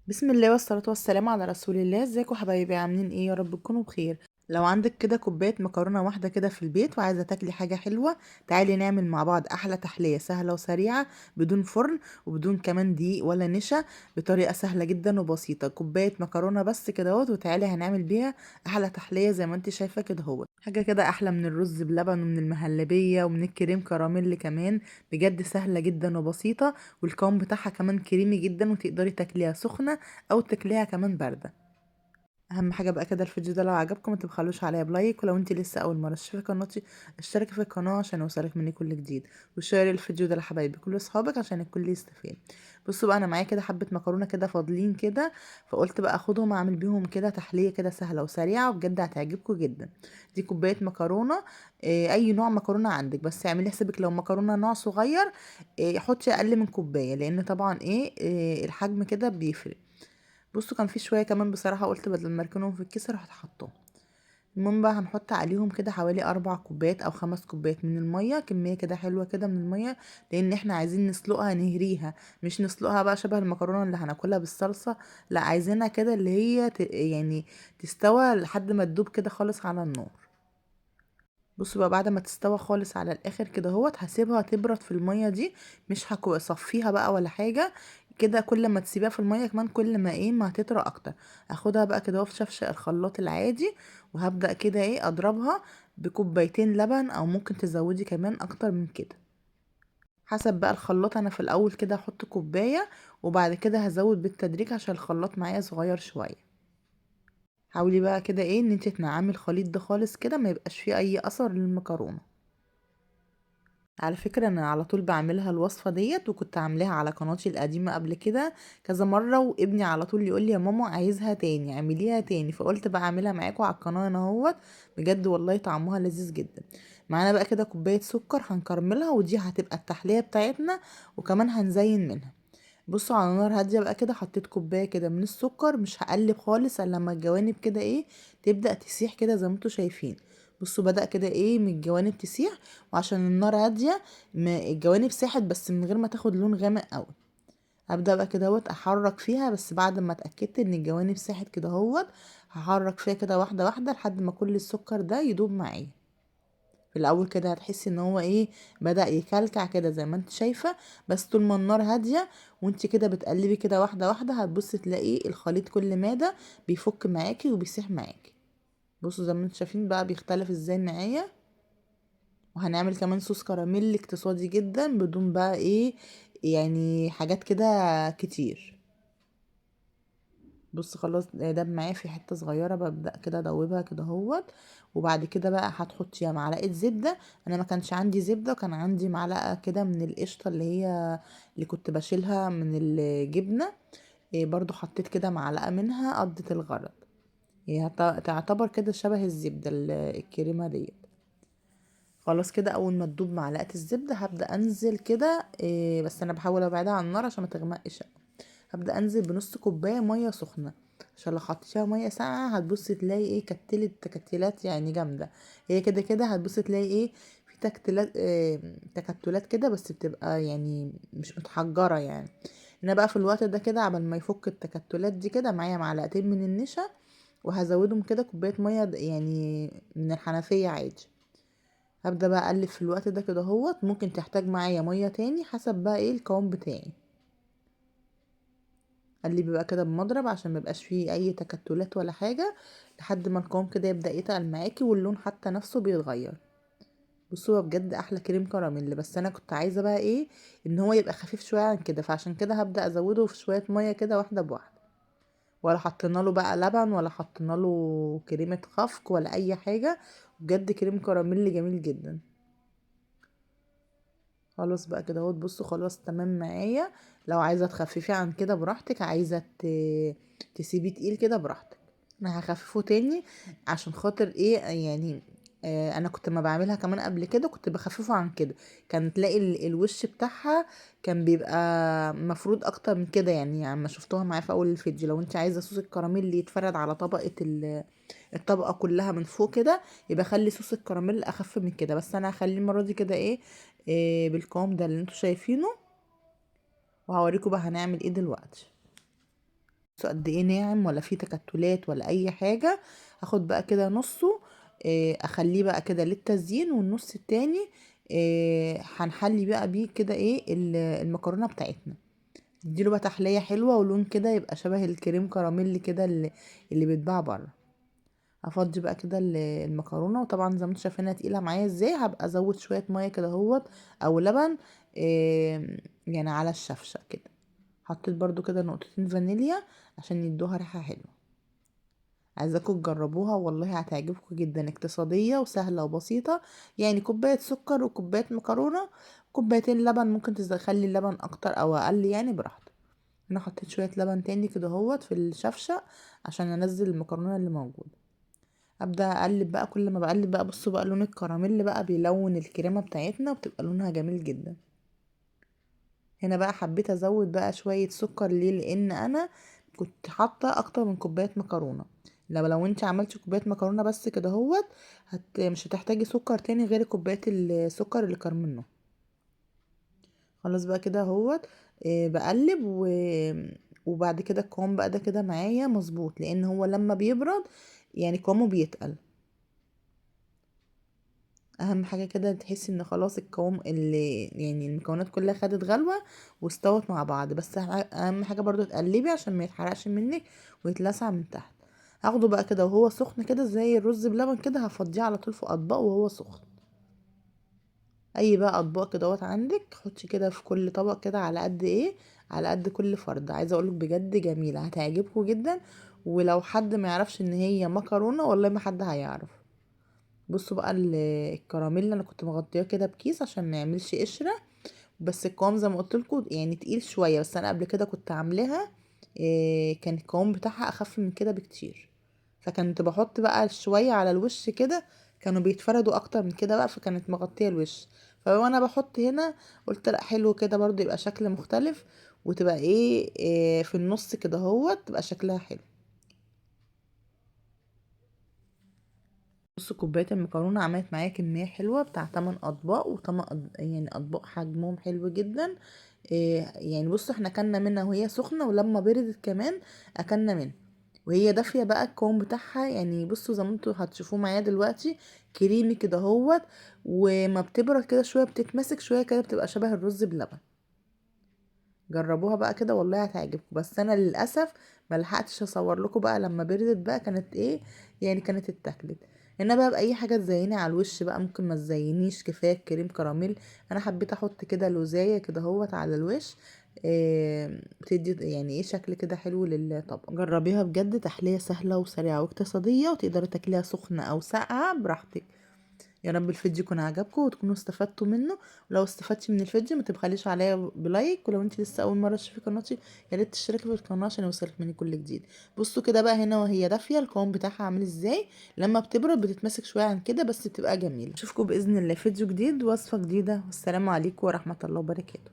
بسم الله والصلاة والسلام على رسول الله. ازيكم حبايبي؟ عاملين ايه؟ يا رب تكونوا بخير. لو عندك كده كوباية مكرونة واحدة كده في البيت وعايزة تاكلي حاجة حلوة، تعالي نعمل مع بعض أحلى تحلية سهلة وسريعة بدون فرن وبدون كمان دقيق ولا نشا، بطريقة سهلة جدا وبسيطة. كوباية مكرونة بس كده اهوت، وتعالي هنعمل بيها أحلى تحلية زي ما انت شايفة كده اهوت. حاجة كده أحلى من الرز بلبن ومن المهلبية ومن الكريم كراميل كمان. بجد سهلة جدا وبسيطة، والقوام بتاعها كمان كريمي جدا، وتقدري تاكليها سخنة او تاكليها كمان بارده. اهم حاجه بقى كده الفيديو ده لو عجبكم ما تبخلوش عليا بلايك، ولو انت لسه اول مره تشوفي قناتي اشتركي في القناه عشان يوصلك مني كل جديد، وشيري الفيديو ده لحبايبي كل اصحابك عشان الكل يستفيد. بصوا بقى، انا معايا كده حبه مكرونه كده فاضلين كده، فقلت بقى اخدهم اعمل بيهم كده تحليه كده سهله وسريعه وبجد هتعجبكم جدا. دي كوبايه مكرونه. اي نوع مكرونه عندك، بس اعملي حسابك لو مكرونه نوع صغير حطي اقل من كوبايه، لان طبعا الحجم كده بيفرق. بصوا كان في شويه كمان بصراحه، قلت بدل ما اركنهم في الكيس رحت حطهم. المهم بقى هنحط عليهم كده حوالي 4 كوبايات او 5 كوبايات من الميه، كميه كده حلوه كده من الميه، لان احنا عايزين نسلقها نهريها، مش نسلقها بقى شبه المكرونه اللي هناكلها بالصلصه. لا، عايزينها كده اللي هي يعني تستوى لحد ما تدوب كده خالص على النار. بصوا بقى، بعد ما تستوى خالص على الاخر كده اهوت هسيبها تبرد في الميه دي. مش اصفيها بقى ولا حاجه. كده كل ما تسيبها في الميه كمان كل ما ما هتطرى اكتر. اخدها بقى كده في شفشق الخلاط العادي، وهبدا كده اضربها بكوبايتين لبن، او ممكن تزودي كمان اكتر من كده حسب بقى الخلاط. انا في الاول كده هحط كوبايه، وبعد كده هزود بالتدريج عشان الخلاط معايا صغير شويه. حاولي بقى كده ان انت تنعمي الخليط ده خالص كده، ما يبقاش فيه اي اثر للمكرونه. على فكرة انا على طول بعملها الوصفة ديت، وكنت عاملاها على قناتي القديمة قبل كده كذا مرة، وابني على طول يقول لي يا ماما عايزها تاني اعمليها تاني، فقلت بقى اعملها معاكم على القناة انا اهوت. بجد والله طعمها لذيذ جدا. معانا بقى كده كوباية سكر هنكرملها، ودي هتبقى التحلية بتاعتنا، وكمان هنزين منها. بصوا، على نار هادية بقى كده حطيت كوباية كده من السكر، مش هقلب خالص الا لما الجوانب كده تبدأ تسيح كده زي ما انتوا شايفين. بصوا بدأ كده من الجوانب تسيح، وعشان النار هادية ما الجوانب ساحت بس من غير ما تاخد لون غامق قوي. هبدأ بقى كده احرك فيها، بس بعد ما اتأكدت ان الجوانب ساحت كده هحرك فيها كده واحدة واحدة لحد ما كل السكر ده يدوب معايا. في الاول كده هتحسي ان هو بدأ يكلكع كده زي ما انت شايفة، بس طول ما النار هادية وانت كده بتقلبي كده واحدة واحدة هتبصي تلاقي الخليط كل مادة بيفك معاكي وبيسيح معاكي. بصوا زي ما انتوا شايفين بقى بيختلف ازاي معايا. وهنعمل كمان صوص كراميل اقتصادي جدا بدون بقى يعني حاجات كده كتير. بص خلاص داب معايا في حته صغيره، ببدا كده ادوبها كده اهوت. وبعد كده بقى هتحطي معلقه زبده. انا ما كانش عندي زبده، كان عندي معلقه كده من القشطه اللي كنت بشيلها من الجبنه. برضو حطيت كده معلقه منها قضت الغرض. هي تعتبر كده شبه الزبده الكريمه دي. خلاص كده اول ما تدوب معلقه الزبده هبدا انزل كده بس انا بحاول ابعدها عن النار عشان ما تغمقش. هبدأ انزل بنص كوباية مية سخنة، عشان لو حطيتيها مية ساقعة هتبصي تلاقي كتلت تكتلات يعني جامدة. هي كده كده هتبصي تلاقي في تكتلات تكتلات كده، بس بتبقى يعني مش متحجرة يعني. انا بقى في الوقت ده كده عبال ما يفك التكتلات دي كده معايا معلقتين من النشا، وهزودهم كده كوباية مية يعني من الحنفية عادي. هبدأ بقى اقلب في الوقت ده كده هوت، ممكن تحتاج معايا مية تاني حسب بقى القوام بتاعي. قلبي بقى كده بمضرب عشان ما يبقاش فيه اي تكتلات ولا حاجه، لحد ما القوام كده يبدا يتقل معاكي واللون حتى نفسه بيتغير. بصوا هو بجد احلى كريم كراميل، بس انا كنت عايزه بقى ان هو يبقى خفيف شويه عن كده، فعشان كده هبدا ازوده في شويه ميه كده واحده بواحده. ولا حطينا له بقى لبن ولا حطينا له كريمه خفق ولا اي حاجه. بجد كريم كراميل جميل جدا. خلاص بقى كده اهوت، بصوا خلاص تمام معايا. لو عايزه تخففي عن كده براحتك، عايزه تسيبيه تقيل كده براحتك. انا هخففه تاني عشان خاطر يعني انا كنت ما بعملها كمان قبل كده كنت بخففه عن كده. كان تلاقي الوش بتاعها كان بيبقى مفروض اكتر من كده، يعني ما شفتوها معايا في اول الفيديو. لو انت عايزه صوص الكراميل اللي يتفرد على طبقه الطبقه كلها من فوق كده، يبقى خلي صوص الكراميل اخف من كده، بس انا هخليه المره دي كده بالقوام ده اللي انتوا شايفينه. وهوريكم بقى هنعمل ايه دلوقتي. بصوا قد ايه ناعم، ولا فيه تكتلات ولا اي حاجة. هاخد بقى كده نصه اخليه بقى كده للتزيين، والنص التاني هنحلي بقى بيه كده ايه المكرونة بتاعتنا. نديله بقى تحلية حلوة ولون كده يبقى شبه الكريم كراميل كده اللي بيتباع بره. هفضي بقى كده المكرونة، وطبعا زي ما انتوا شايفينها تقيلة معايا ازاي، هبقى ازود شوية مية كده اهوت او لبن يعني على الشفشة كده. حطيت برضو كده نقطتين فانيليا عشان يدوها ريحة حلوة. عايزاكم تجربوها والله هتعجبكم جدا، اقتصادية وسهلة وبسيطة. يعني كوباية سكر وكوباية مكرونة، كوبايتين لبن، ممكن تخلي اللبن اكتر او اقل يعني براحتك. انا حطيت شوية لبن تاني كده اهوت في الشفشة عشان انزل المكرونة اللي موجودة. ابدا اقلب بقى، كل ما بقلب بقى بصوا بقى لون الكراميل بقى بيلون الكريمة بتاعتنا وبتبقى لونها جميل جدا. هنا بقى حبيت ازود بقى شوية سكر، ليه؟ لان انا كنت حاطة اكتر من كوباية مكرونة. لو انت عملتي كوباية مكرونة بس كده هوت مش هتحتاجي سكر تاني غير كوباية السكر اللي كان منه. خلاص بقى كده هوت بقلب وبعد كده القوام بقى ده كده معايا مظبوط، لان هو لما بيبرد يعني قوامه بيتقل. اهم حاجه كده تحسي ان خلاص القوام اللي يعني المكونات كلها خدت غلوه واستوت مع بعض، بس اهم حاجه برضو تقلبي عشان ما يتحرقش منك ويتلسع من تحت. هاخده بقى كده وهو سخن كده زي الرز بلبن كده، هفضيه على طول في اطباق وهو سخن. اي بقى اطباق كده عندك حطي كده في كل طبق كده على قد ايه، على قد كل فرد. عايزه اقولك بجد جميله هتعجبكم جدا، ولو حد ما يعرفش ان هي مكرونه والله ما حد هيعرف. بصوا بقى الكراميل انا كنت مغطياه كده بكيس عشان ما يعملش قشره، بس القوام زي ما قلت لكم يعني تقيل شويه، بس انا قبل كده كنت عاملاها كان القوام بتاعها اخف من كده بكتير. فكنت بحط بقى شويه على الوش كده، كانوا بيتفردوا اكتر من كده بقى، فكانت مغطيه الوش. فوانا بحط هنا قلت لا حلو كده برضو يبقى شكل مختلف، وتبقى في النص كده هو تبقى شكلها حلو. نص كوبايه المكرونه عملت معايا كميه حلوه بتاع 8 اطباق، يعني اطباق حجمهم حلو جدا. يعني بصوا احنا اكلنا منها وهي سخنه، ولما بردت كمان اكلنا منها وهي دافيه بقى. القوام بتاعها يعني بصوا زي ما انتوا هتشوفوه معايا دلوقتي كريمي كده هوت، وما بتبرد كده شويه بتتمسك شويه كده بتبقى شبه الرز بلبن. جربوها بقى كده والله هتعجبكم، بس انا للاسف ما لحقتش اصور لكم بقى لما بردت بقى كانت يعني كانت اتاكلت. هنا بقى باي حاجه تزيني على الوش بقى، ممكن ما تزينيش كفايه كريم كراميل. انا حبيت احط كده لوزايه كده هوت على الوش، بتدي يعني شكل كده حلو للطبق. جربيها بجد، تحليه سهله وسريعه واقتصاديه، وتقدري تاكليها سخنه او ساقعه براحتك. يا رب الفيديو يكون عجبكم وتكونوا استفدتوا منه. ولو استفدتي من الفيديو ما تبخليش عليا بلايك، ولو انت لسه اول مره تشوفي قناتي يا ريت تشتركي في القناه عشان يوصلك مني كل جديد. بصوا كده بقى هنا وهي دافيه القوام بتاعها عامل ازاي، لما بتبرد بتتمسك شويه عن كده بس بتبقى جميله. اشوفكم باذن الله فيديو جديد ووصفه جديده، والسلام عليكم ورحمه الله وبركاته.